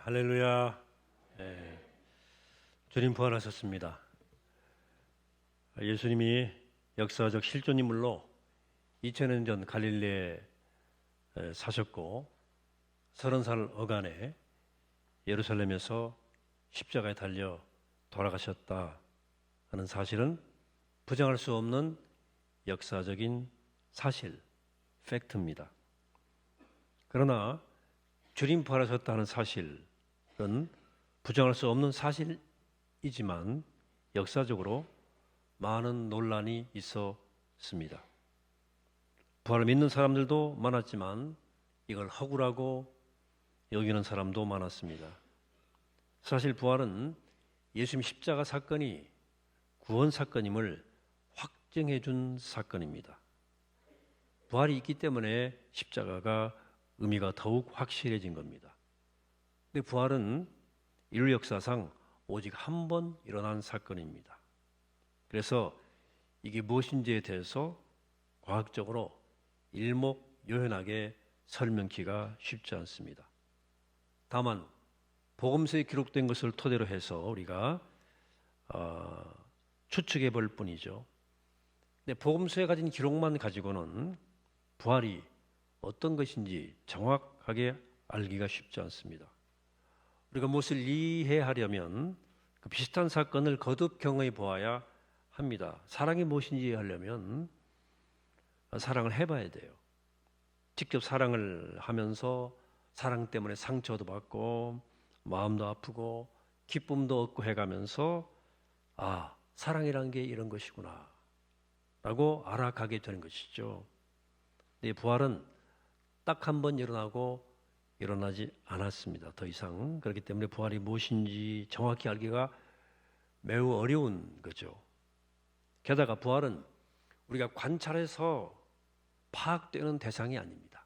할렐루야. 주님 부활하셨습니다. 예수님이 역사적 실존 인물로 2000년 전 갈릴리에 사셨고 30살 어간에 예루살렘에서 십자가에 달려 돌아가셨다 하는 사실은 부정할 수 없는 역사적인 사실, 팩트입니다. 그러나 주님 부활하셨다는 사실은 부정할 수 없는 사실이지만 역사적으로 많은 논란이 있었습니다. 부활을 믿는 사람들도 많았지만 이걸 허구라고 여기는 사람도 많았습니다. 사실 부활은 예수님 십자가 사건이 구원 사건임을 확증해 준 사건입니다. 부활이 있기 때문에 십자가가 의미가 더욱 확실해진 겁니다. 근데 부활은 인류 역사상 오직 한 번 일어난 사건입니다. 그래서 이게 무엇인지에 대해서 과학적으로 일목요연하게 설명하기가 쉽지 않습니다. 다만 복음서에 기록된 것을 토대로 해서 우리가 추측해 볼 뿐이죠. 근데 복음서에 가진 기록만 가지고는 부활이 어떤 것인지 정확하게 알기가 쉽지 않습니다. 우리가 무엇을 이해하려면 그 비슷한 사건을 거듭 경험해 보아야 합니다. 사랑이 무엇인지 이해하려면 사랑을 해봐야 돼요. 직접 사랑을 하면서 사랑 때문에 상처도 받고 마음도 아프고 기쁨도 얻고 해가면서 사랑이란 게 이런 것이구나 라고 알아가게 되는 것이죠. 이 부활은 딱 한 번 일어나고 일어나지 않았습니다. 더 이상. 그렇기 때문에 부활이 무엇인지 정확히 알기가 매우 어려운 거죠. 게다가 부활은 우리가 관찰해서 파악되는 대상이 아닙니다.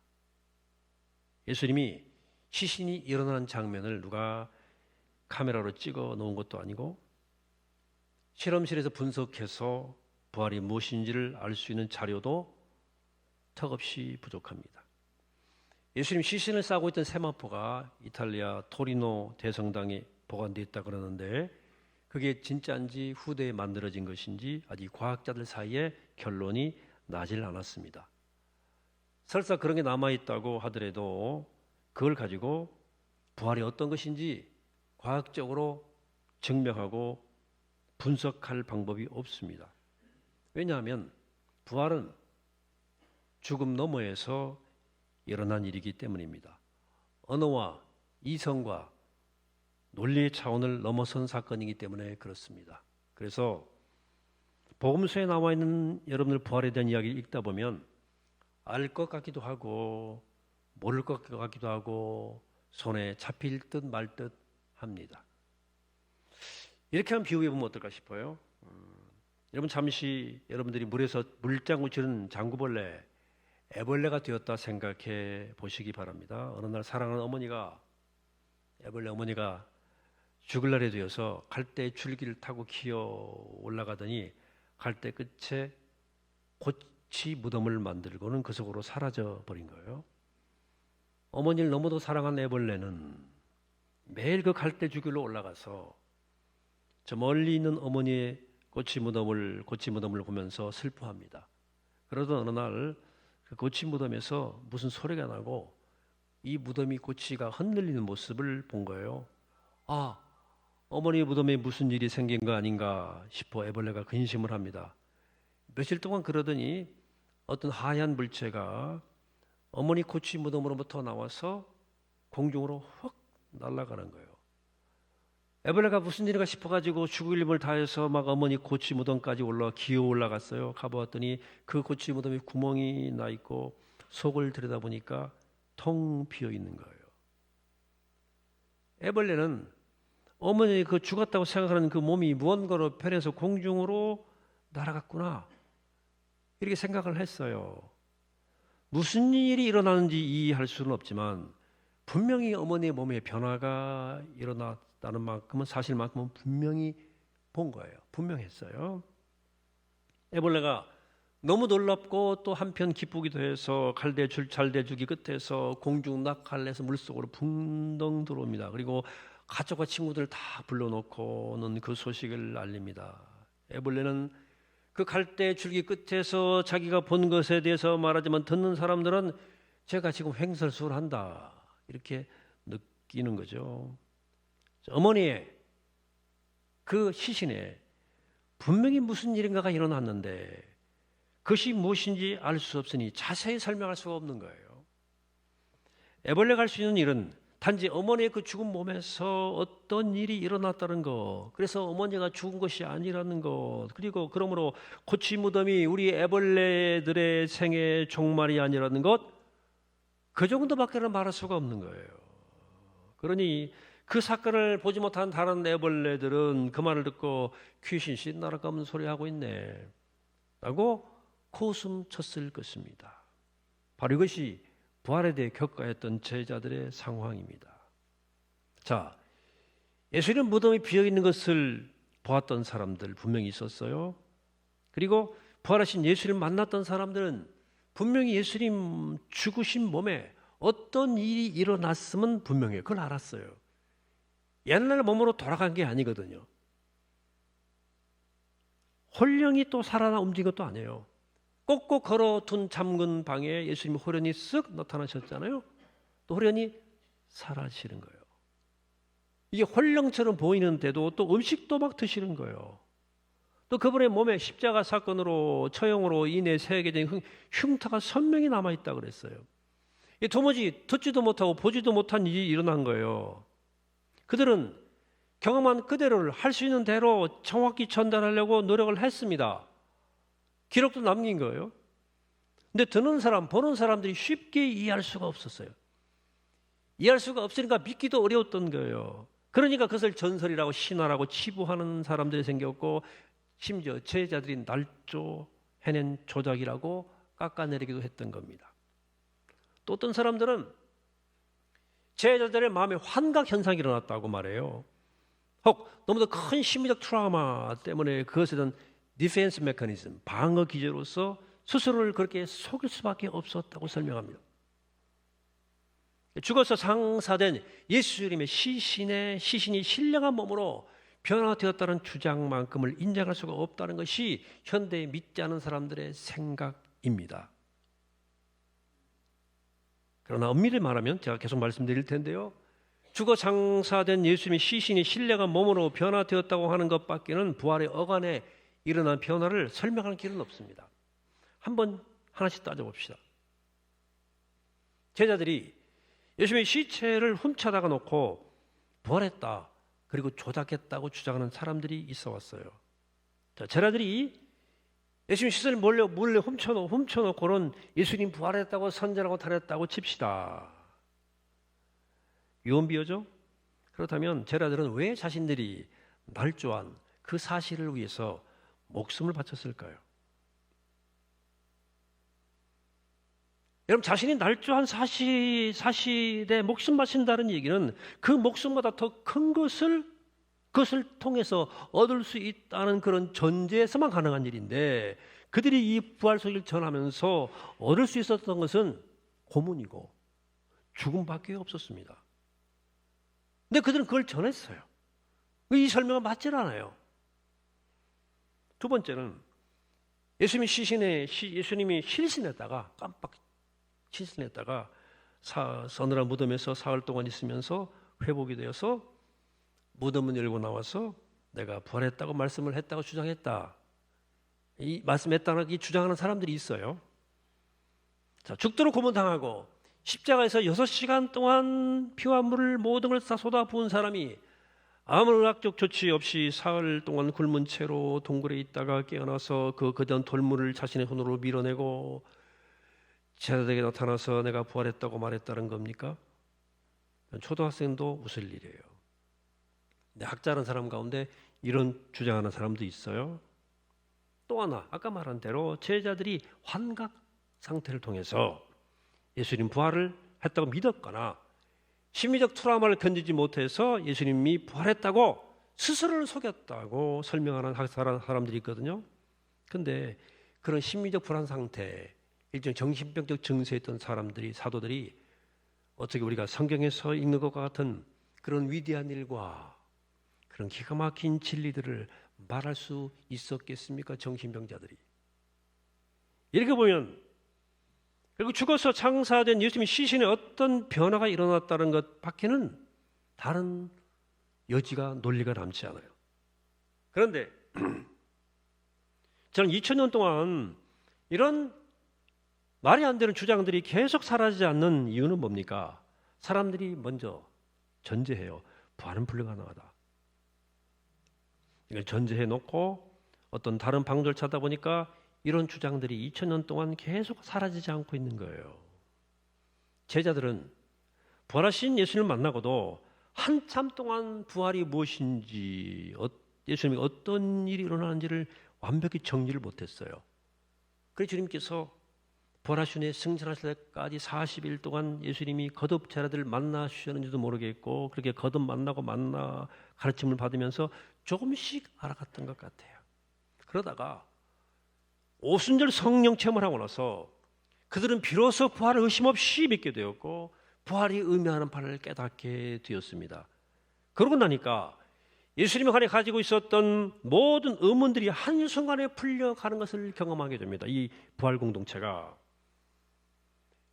예수님이 시신이 일어나는 장면을 누가 카메라로 찍어 놓은 것도 아니고 실험실에서 분석해서 부활이 무엇인지를 알 수 있는 자료도 턱없이 부족합니다. 예수님 시신을 싸고 있던 세마포가 이탈리아 토리노 대성당에 보관되어 있다 그러는데 그게 진짜인지 후대에 만들어진 것인지 아직 과학자들 사이에 결론이 나질 않았습니다. 설사 그런 게 남아있다고 하더라도 그걸 가지고 부활이 어떤 것인지 과학적으로 증명하고 분석할 방법이 없습니다. 왜냐하면 부활은 죽음 너머에서 일어난 일이기 때문입니다. 언어와 이성과 논리의 차원을 넘어선 사건이기 때문에 그렇습니다. 그래서 복음서에 나와 있는 여러분들 부활에 대한 이야기를 읽다 보면 알 것 같기도 하고 모를 것 같기도 하고 손에 잡힐 듯 말 듯 합니다. 이렇게 한번 비유해 보면 어떨까 싶어요. 여러분 잠시 여러분들이 물에서 물장구 치는 장구벌레 애벌레가 되었다 생각해 보시기 바랍니다. 어느 날 사랑하는 어머니가 애벌레 어머니가 죽을 날이 되어서 갈대 줄기를 타고 기어 올라가더니 갈대 끝에 고치 무덤을 만들고는 그 속으로 사라져 버린 거예요. 어머니를 너무도 사랑한 애벌레는 매일 그 갈대 줄기로 올라가서 저 멀리 있는 어머니의 고치 무덤을 보면서 슬퍼합니다. 그러던 어느 날 그 고치 무덤에서 무슨 소리가 나고 이 무덤이 고치가 흔들리는 모습을 본 거예요. 어머니 무덤에 무슨 일이 생긴 거 아닌가 싶어 애벌레가 근심을 합니다. 며칠 동안 그러더니 어떤 하얀 물체가 어머니 고치 무덤으로부터 나와서 공중으로 확 날아가는 거예요. 애벌레가 무슨 일인가 싶어가지고 죽을 힘을 다해서 막 어머니 고치 무덤까지 기어 올라갔어요. 가보았더니 그 고치 무덤에 구멍이 나 있고 속을 들여다보니까 텅 비어 있는 거예요. 애벌레는 어머니 그 죽었다고 생각하는 그 몸이 무언가로 편해서 공중으로 날아갔구나 이렇게 생각을 했어요. 무슨 일이 일어나는지 이해할 수는 없지만 분명히 어머니의 몸에 변화가 일어났다는 만큼은 사실만큼은 분명히 본 거예요. 분명했어요. 애벌레가 너무 놀랍고 또 한편 기쁘기도 해서 잘대주기 끝에서 공중 낙하해서 물속으로 붕덩 들어옵니다. 그리고 가족과 친구들 다 불러놓고는 그 소식을 알립니다. 애벌레는 그 갈대 줄기 끝에서 자기가 본 것에 대해서 말하지만 듣는 사람들은 제가 지금 횡설수설한다 이렇게 느끼는 거죠. 어머니의 그 시신에 분명히 무슨 일인가가 일어났는데 그것이 무엇인지 알 수 없으니 자세히 설명할 수가 없는 거예요. 애벌레가 할 수 있는 일은 단지 어머니의 그 죽은 몸에서 어떤 일이 일어났다는 것, 그래서 어머니가 죽은 것이 아니라는 것, 그리고 그러므로 고치 무덤이 우리 애벌레들의 생의 종말이 아니라는 것, 그 정도밖에는 말할 수가 없는 거예요. 그러니 그 사건을 보지 못한 다른 애벌레들은 그 말을 듣고 귀신 신나라가 없는 소리 하고 있네 라고 코웃음 쳤을 것입니다. 바로 이것이 부활에 대해 겪어했던 제자들의 상황입니다. 자, 예수님 무덤이 비어있는 것을 보았던 사람들 분명히 있었어요. 그리고 부활하신 예수님 만났던 사람들은 분명히 예수님 죽으신 몸에 어떤 일이 일어났으면 분명해요. 그걸 알았어요. 옛날 몸으로 돌아간 게 아니거든요. 홀령이 또 살아나 움직인 것도 아니에요. 꼭꼭 걸어둔 잠근 방에 예수님이 호련히 쓱 나타나셨잖아요. 또 호련히 사라지는 거예요. 이게 홀령처럼 보이는데도 또 음식도 막 드시는 거예요. 또 그분의 몸에 십자가 사건으로 처형으로 인해 세계적인 흉터가 선명히 남아있다 그랬어요. 도무지 듣지도 못하고 보지도 못한 일이 일어난 거예요. 그들은 경험한 그대로를 할 수 있는 대로 정확히 전달하려고 노력을 했습니다. 기록도 남긴 거예요. 근데 듣는 사람, 보는 사람들이 쉽게 이해할 수가 없었어요. 이해할 수가 없으니까 믿기도 어려웠던 거예요. 그러니까 그것을 전설이라고 신화라고 치부하는 사람들이 생겼고 심지어 제자들이 날조 해낸 조작이라고 깎아내리기도 했던 겁니다. 또 어떤 사람들은 제자들의 마음에 환각 현상이 일어났다고 말해요. 혹 너무도 큰 심리적 트라우마 때문에 그것에 대한 디펜스 메커니즘, 방어 기제로서 스스로를 그렇게 속일 수밖에 없었다고 설명합니다. 죽어서 상사된 예수님의 시신이 신령한 몸으로 변화되었다는 주장만큼을 인정할 수가 없다는 것이 현대에 믿지 않은 사람들의 생각입니다. 그러나 엄밀히 말하면 제가 계속 말씀드릴 텐데요. 죽어 장사된 예수님의 시신이 신령한 몸으로 변화되었다고 하는 것밖에는 부활의 어간에 일어난 변화를 설명하는 길은 없습니다. 한번 하나씩 따져봅시다. 제자들이 예수님의 시체를 훔쳐다가 놓고 부활했다, 그리고 조작했다고 주장하는 사람들이 있어 왔어요. 자, 제자들이 예수님 시신을 몰래 훔쳐놓고는 예수님 부활했다고 선전하고 다녔다고 칩시다. 유언비어죠? 그렇다면 제자들은 왜 자신들이 날조한 그 사실을 위해서 목숨을 바쳤을까요? 여러분, 자신이 날조한 사실에 목숨 바친다는 얘기는 그 목숨보다 더 큰 그것을 통해서 얻을 수 있다는 그런 전제에서만 가능한 일인데, 그들이 이 부활 소식을 전하면서 얻을 수 있었던 것은 고문이고 죽음밖에 없었습니다. 근데 그들은 그걸 전했어요. 이 설명은 맞질 않아요. 두 번째는 예수님이 실신했다가 깜빡 실신했다가 서늘한 무덤에서 사흘 동안 있으면서 회복이 되어서 무덤을 열고 나와서 내가 부활했다고 말씀을 했다고 주장했다. 이 말씀했다는 이 주장하는 사람들이 있어요. 자, 죽도록 고문당하고 십자가에서 6시간 동안 피와 물을 모든 걸 다 쏟아부은 사람이 아무런 의학적 조치 없이 사흘 동안 굶은 채로 동굴에 있다가 깨어나서 그 거대한 돌물을 자신의 손으로 밀어내고 제자들에게 나타나서 내가 부활했다고 말했다는 겁니까? 초등학생도 웃을 일이에요. 학자라는 사람 가운데 이런 주장하는 사람도 있어요. 또 하나, 아까 말한 대로 제자들이 환각 상태를 통해서 예수님 부활을 했다고 믿었거나 심리적 트라우마를 견디지 못해서 예수님이 부활했다고 스스로를 속였다고 설명하는 사람들이 있거든요. 그런데 그런 심리적 불안 상태, 일종 정신병적 증세에 있던 사람들이, 사도들이 어떻게 우리가 성경에서 읽는 것과 같은 그런 위대한 일과 그런 기가 막힌 진리들을 말할 수 있었겠습니까? 정신병자들이. 읽어보면 결국 죽어서 창사된 예수님의 시신에 어떤 변화가 일어났다는 것 밖에는 다른 여지가 논리가 남지 않아요. 그런데 저는 2000년 동안 이런 말이 안 되는 주장들이 계속 사라지지 않는 이유는 뭡니까? 사람들이 먼저 전제해요. 부활은 불가능하다. 이걸 전제해 놓고 어떤 다른 방법을 찾다 보니까 이런 주장들이 2000년 동안 계속 사라지지 않고 있는 거예요. 제자들은 부활하신 예수님을 만나고도 한참 동안 부활이 무엇인지, 예수님이 어떤 일이 일어나는지를 완벽히 정리를 못했어요. 그래서 주님께서 부활하신 후에 승천하실 때까지 40일 동안 예수님이 거듭 제자들을 만나 주셨는지도 모르겠고, 그렇게 거듭 만나고 만나 가르침을 받으면서 조금씩 알아갔던 것 같아요. 그러다가 오순절 성령 체험을 하고 나서 그들은 비로소 부활을 의심 없이 믿게 되었고, 부활이 의미하는 바를 깨닫게 되었습니다. 그러고 나니까 예수님에 관해 가지고 있었던 모든 의문들이 한순간에 풀려가는 것을 경험하게 됩니다. 이 부활 공동체가.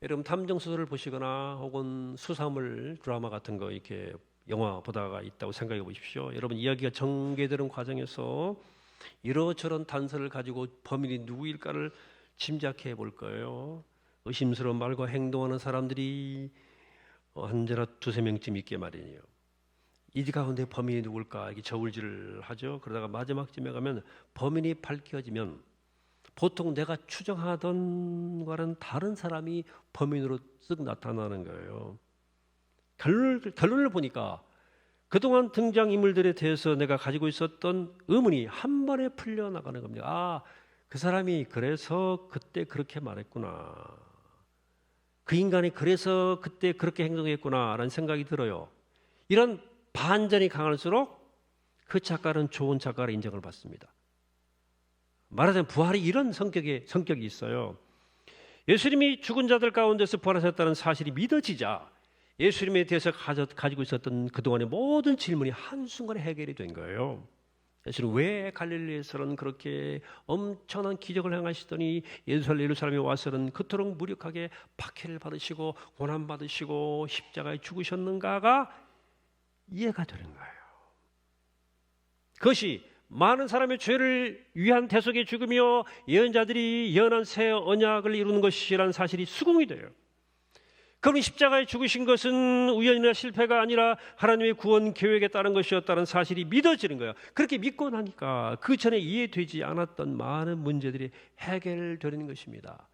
여러분 탐정소설을 보시거나 혹은 수사물 드라마 같은 거 이렇게 영화 보다가 있다고 생각해 보십시오. 여러분 이야기가 전개되는 과정에서 이러저런 단서를 가지고 범인이 누구일까를 짐작해 볼 거예요. 의심스러운 말과 행동하는 사람들이 언제나 두세 명쯤 있게 마련이에요. 이 가운데 범인이 누굴까 이게 저울질을 하죠. 그러다가 마지막쯤에 가면 범인이 밝혀지면 보통 내가 추정하던 거와는 다른 사람이 범인으로 쓱 나타나는 거예요. 결론을 보니까 그동안 등장인물들에 대해서 내가 가지고 있었던 의문이 한 번에 풀려나가는 겁니다. 아, 그 사람이 그래서 그때 그렇게 말했구나. 그 인간이 그래서 그때 그렇게 행동했구나라는 생각이 들어요. 이런 반전이 강할수록 그 작가는 좋은 작가로 인정을 받습니다. 말하자면 부활이 이런 성격이 있어요. 예수님이 죽은 자들 가운데서 부활하셨다는 사실이 믿어지자 예수님에 대해서 가지고 있었던 그동안의 모든 질문이 한순간에 해결이 된 거예요. 예수님 왜 갈릴리에서는 그렇게 엄청난 기적을 행하시더니 예루살렘에 와서는 그토록 무력하게 박해를 받으시고 고난받으시고 십자가에 죽으셨는가가 이해가 되는 거예요. 그것이 많은 사람의 죄를 위한 대속의 죽음이요 예언자들이 예언한 새 언약을 이루는 것이라는 사실이 수긍이 돼요. 그러니 십자가에 죽으신 것은 우연이나 실패가 아니라 하나님의 구원 계획에 따른 것이었다는 사실이 믿어지는 거예요. 그렇게 믿고 나니까 그 전에 이해되지 않았던 많은 문제들이 해결되는 것입니다.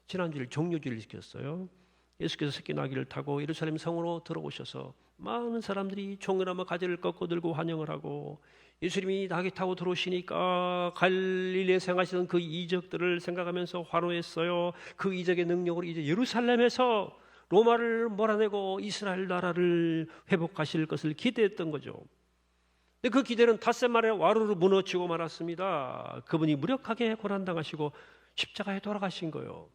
지난주일 종료주일을 지켰어요. 예수께서 새끼 나귀를 타고 예루살렘 성으로 들어오셔서 많은 사람들이 종려나무 가지를 꺾고 들고 환영을 하고, 예수님이 나귀 타고 들어오시니까 갈릴리에서 행하시던 그 이적들을 생각하면서 환호했어요. 그 이적의 능력으로 이제 예루살렘에서 로마를 몰아내고 이스라엘 나라를 회복하실 것을 기대했던 거죠. 근데 그 기대는 닷새 만에 와르르 무너지고 말았습니다. 그분이 무력하게 고난당하시고 십자가에 돌아가신 거예요.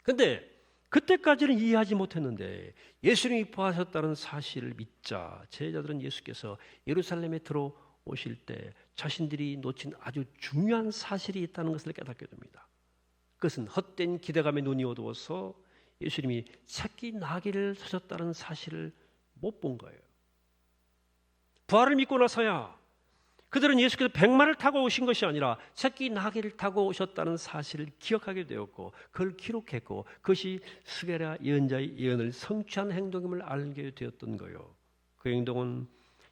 근데 그때까지는 이해하지 못했는데 예수님이 부활하셨다는 사실을 믿자 제자들은 예수께서 예루살렘에 들어오실 때 자신들이 놓친 아주 중요한 사실이 있다는 것을 깨닫게 됩니다. 그것은 헛된 기대감에 눈이 어두워서 예수님이 새끼 나귀를 쓰셨다는 사실을 못 본 거예요. 부활을 믿고 나서야 그들은 예수께서 백마를 타고 오신 것이 아니라 새끼 나귀를 타고 오셨다는 사실을 기억하게 되었고 그걸 기록했고 그것이 스게랴 예언자의 예언을 성취한 행동임을 알게 되었던 거예요. 그 행동은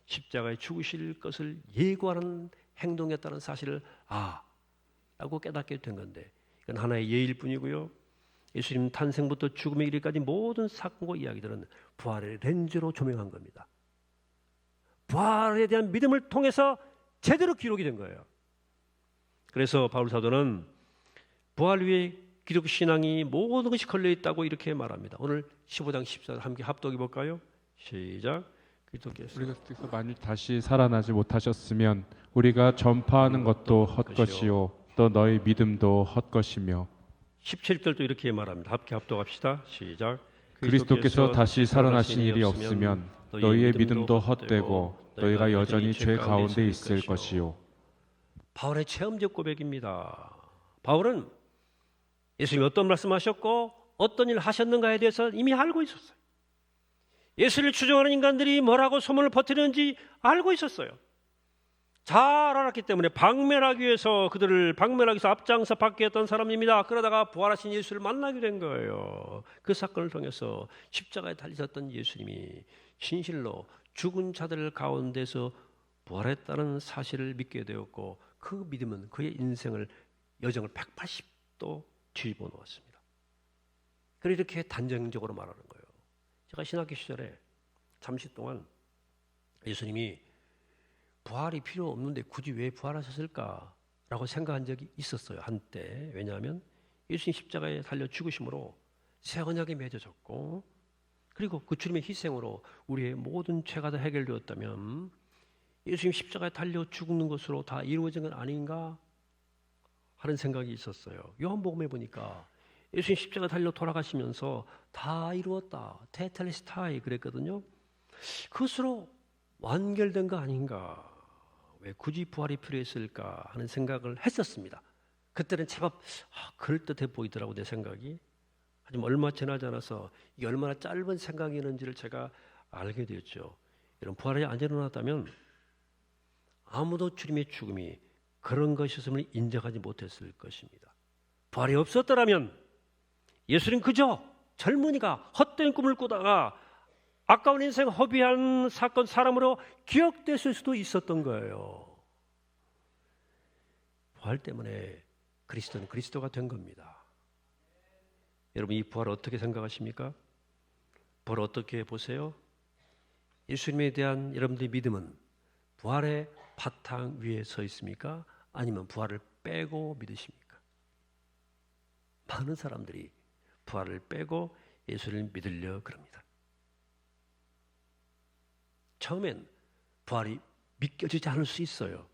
십자가에 죽으실 것을 예고하는 행동이었다는 사실을 라고 깨닫게 된 건데 이건 하나의 예일 뿐이고요. 예수님 탄생부터 죽음의 이르기까지 모든 사건과 이야기들은 부활의 렌즈로 조명한 겁니다. 부활에 대한 믿음을 통해서 제대로 기록이 된 거예요. 그래서 바울 사도는 부활 위에 기독 신앙이 모든 것이 걸려 있다고 이렇게 말합니다. 오늘 15장 14절 함께 합독해 볼까요? 시작. 그리스도께서 만일 다시 살아나지 못하셨으면 우리가 전파하는 것도 헛것이요 또 너희 믿음도 헛것이며 17절도 이렇게 말합니다. 함께 합독합시다. 시작. 그리스도께서 다시 살아나신 일이 없으면 너희의 믿음도 헛되고 너희가 여전히 죄 가운데 있을 것이요. 바울의 체험적 고백입니다. 바울은 예수님이 어떤 말씀하셨고 어떤 일 하셨는가에 대해서 이미 알고 있었어요. 예수를 추종하는 인간들이 뭐라고 소문을 퍼뜨리는지 알고 있었어요. 잘 알았기 때문에 방면하기 위해서 그들을 방면하기 위해서 앞장서 받게 했던 사람입니다. 그러다가 부활하신 예수를 만나게 된 거예요. 그 사건을 통해서 십자가에 달리셨던 예수님이 진실로 죽은 자들 가운데서 부활했다는 사실을 믿게 되었고 그 믿음은 그의 인생을 여정을 180도 뒤집어 놓았습니다. 그래서 이렇게 단정적으로 말하는 거예요. 제가 신학교 시절에 잠시 동안 예수님이 부활이 필요 없는데 굳이 왜 부활하셨을까라고 생각한 적이 있었어요. 한때. 왜냐하면 예수님 십자가에 달려 죽으심으로 새 언약이 맺어졌고 그리고 그 주님의 희생으로 우리의 모든 죄가 다 해결되었다면 예수님 십자가에 달려 죽는 것으로 다 이루어진 건 아닌가 하는 생각이 있었어요. 요한복음에 보니까 예수님 십자가에 달려 돌아가시면서 다 이루었다. 테텔레스타이 그랬거든요. 그것으로 완결된 거 아닌가. 왜 굳이 부활이 필요했을까 하는 생각을 했었습니다. 그때는 제법 그럴듯해 보이더라고 내 생각이. 하지만 얼마 지나지 않아서 이게 얼마나 짧은 생각이었는지를 제가 알게 되었죠. 이런 부활이 안 일어났다면 아무도 주님의 죽음이 그런 것이었음을 인정하지 못했을 것입니다. 부활이 없었더라면 예수님 그저 젊은이가 헛된 꿈을 꾸다가 아까운 인생 허비한 사건 사람으로 기억됐을 수도 있었던 거예요. 부활 때문에 그리스도는 그리스도가 된 겁니다. 여러분 이 부활을 어떻게 생각하십니까? 부활을 어떻게 보세요? 예수님에 대한 여러분들의 믿음은 부활의 바탕 위에 서 있습니까? 아니면 부활을 빼고 믿으십니까? 많은 사람들이 부활을 빼고 예수를 믿으려 그럽니다. 처음엔 부활이 믿겨지지 않을 수 있어요.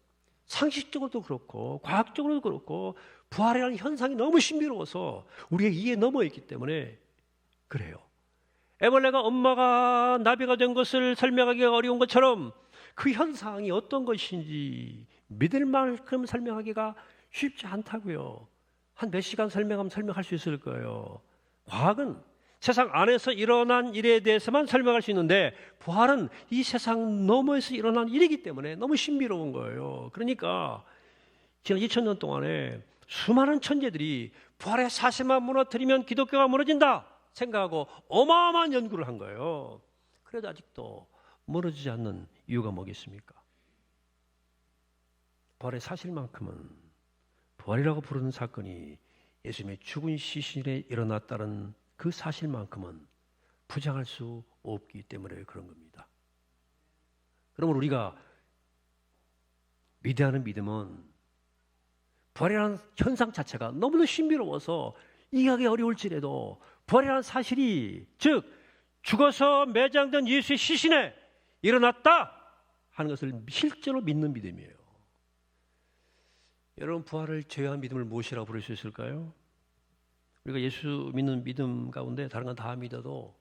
상식적으로도 그렇고 과학적으로도 그렇고 부활이라는 현상이 너무 신비로워서 우리의 이해에 넘어 있기 때문에 그래요. 애벌레가 엄마가 나비가 된 것을 설명하기가 어려운 것처럼 그 현상이 어떤 것인지 믿을 만큼 설명하기가 쉽지 않다고요. 한 몇 시간 설명하면 설명할 수 있을 거예요. 과학은 세상 안에서 일어난 일에 대해서만 설명할 수 있는데 부활은 이 세상 너머에서 일어난 일이기 때문에 너무 신비로운 거예요. 그러니까 지난 2000년 동안에 수많은 천재들이 부활의 사실만 무너뜨리면 기독교가 무너진다 생각하고 어마어마한 연구를 한 거예요. 그래도 아직도 무너지지 않는 이유가 뭐겠습니까? 부활의 사실만큼은 부활이라고 부르는 사건이 예수님의 죽은 시신에 일어났다는 그 사실만큼은 부정할 수 없기 때문에 그런 겁니다. 그러면 우리가 믿어야 하는 믿음은 부활이라는 현상 자체가 너무도 신비로워서 이해하기 어려울지라도 부활이라는 사실이 즉 죽어서 매장된 예수의 시신에 일어났다 하는 것을 실제로 믿는 믿음이에요. 여러분 부활을 제외한 믿음을 무엇이라고 부를 수 있을까요? 우리가 예수 믿는 믿음 가운데 다른 건 다 믿어도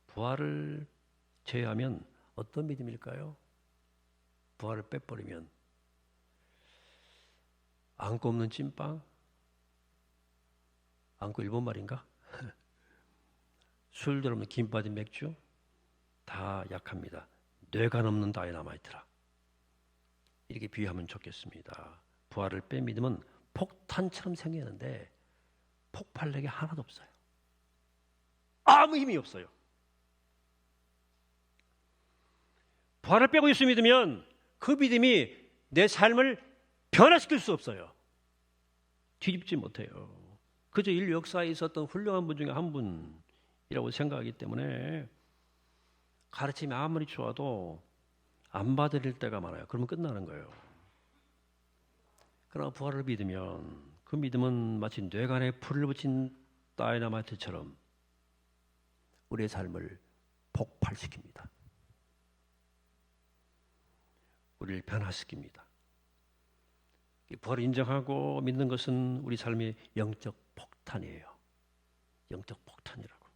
부활을 제외하면 어떤 믿음일까요? 부활을 빼버리면 안고 없는 찐빵? 안고 일본 말인가? 술 들어오면 김 빠진 맥주? 다 약합니다. 뇌가 없는 다이너마이트라. 이렇게 비유하면 좋겠습니다. 부활을 뺀 믿음은 폭탄처럼 생기는데 폭발력이 하나도 없어요. 아무 힘이 없어요. 부활을 빼고 예수 믿으면 그 믿음이 내 삶을 변화시킬 수 없어요. 뒤집지 못해요. 그저 인류 역사에 있었던 훌륭한 분 중에 한 분이라고 생각하기 때문에 가르침이 아무리 좋아도 안 받아들일 때가 많아요. 그러면 끝나는 거예요. 그러나 부활을 믿으면 그 믿음은 마치 뇌관에 불을 붙인 다이너마이트처럼 우리의 삶을 폭발시킵니다. 우리를 변화시킵니다. 이 부활을 인정하고 믿는 것은 우리 삶의 영적 폭탄이에요. 영적 폭탄이라고.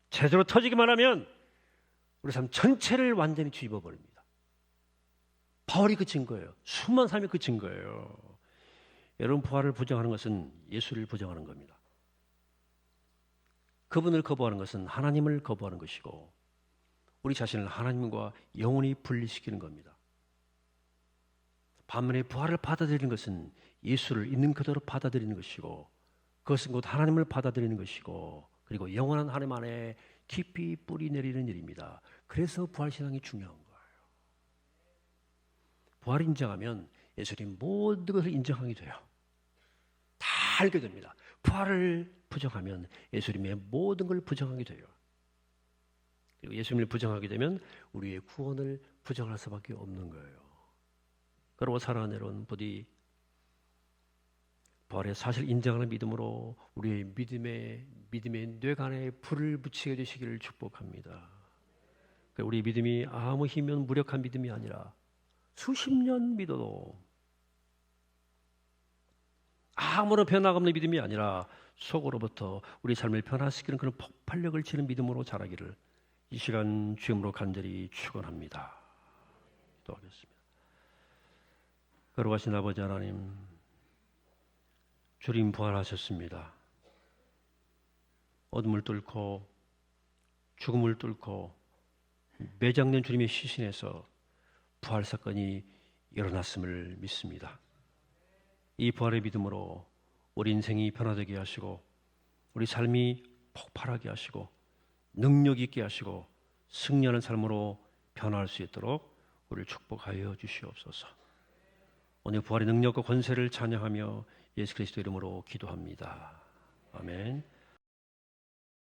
제대로 터지기만 하면 우리 삶 전체를 완전히 뒤집어 버립니다. 바울이 그 증거예요. 수많은 사람이 그 증거예요. 여러분, 부활을 부정하는 것은 예수를 부정하는 겁니다. 그분을 거부하는 것은 하나님을 거부하는 것이고 우리 자신을 하나님과 영원히 분리시키는 겁니다. 반면에 부활을 받아들이는 것은 예수를 있는 그대로 받아들이는 것이고 그것은 곧 하나님을 받아들이는 것이고 그리고 영원한 하나님 안에 깊이 뿌리 내리는 일입니다. 그래서 부활신앙이 중요한 거예요. 부활을 인정하면 예수님 모든 것을 인정하게 돼요. 다 알게 됩니다. 부활을 부정하면 예수님의 모든 걸 부정하게 돼요. 그리고 예수님을 부정하게 되면 우리의 구원을 부정할 수밖에 없는 거예요. 그리고 사랑하는 여러분, 부디 부활의 사실 인정하는 믿음으로 우리의 믿음의 뇌관에 불을 붙이게 되시기를 축복합니다. 우리 믿음이 아무 힘면 무력한 믿음이 아니라 수십 년 믿어도 아무런 변화가 없는 믿음이 아니라 속으로부터 우리 삶을 변화시키는 그런 폭발력을 지닌 믿음으로 자라기를 이 시간 주임으로 간절히 축원합니다. 기도하겠습니다. 거룩하신 아버지 하나님, 주님 부활하셨습니다. 어둠을 뚫고 죽음을 뚫고 매장된 주님의 시신에서 부활 사건이 일어났음을 믿습니다. 이 부활의 믿음으로 우리 인생이 변화되게 하시고 우리 삶이 폭발하게 하시고 능력 있게 하시고 승리하는 삶으로 변화할 수 있도록 우리를 축복하여 주시옵소서. 오늘 부활의 능력과 권세를 찬양하며 예수 그리스도 이름으로 기도합니다. 아멘.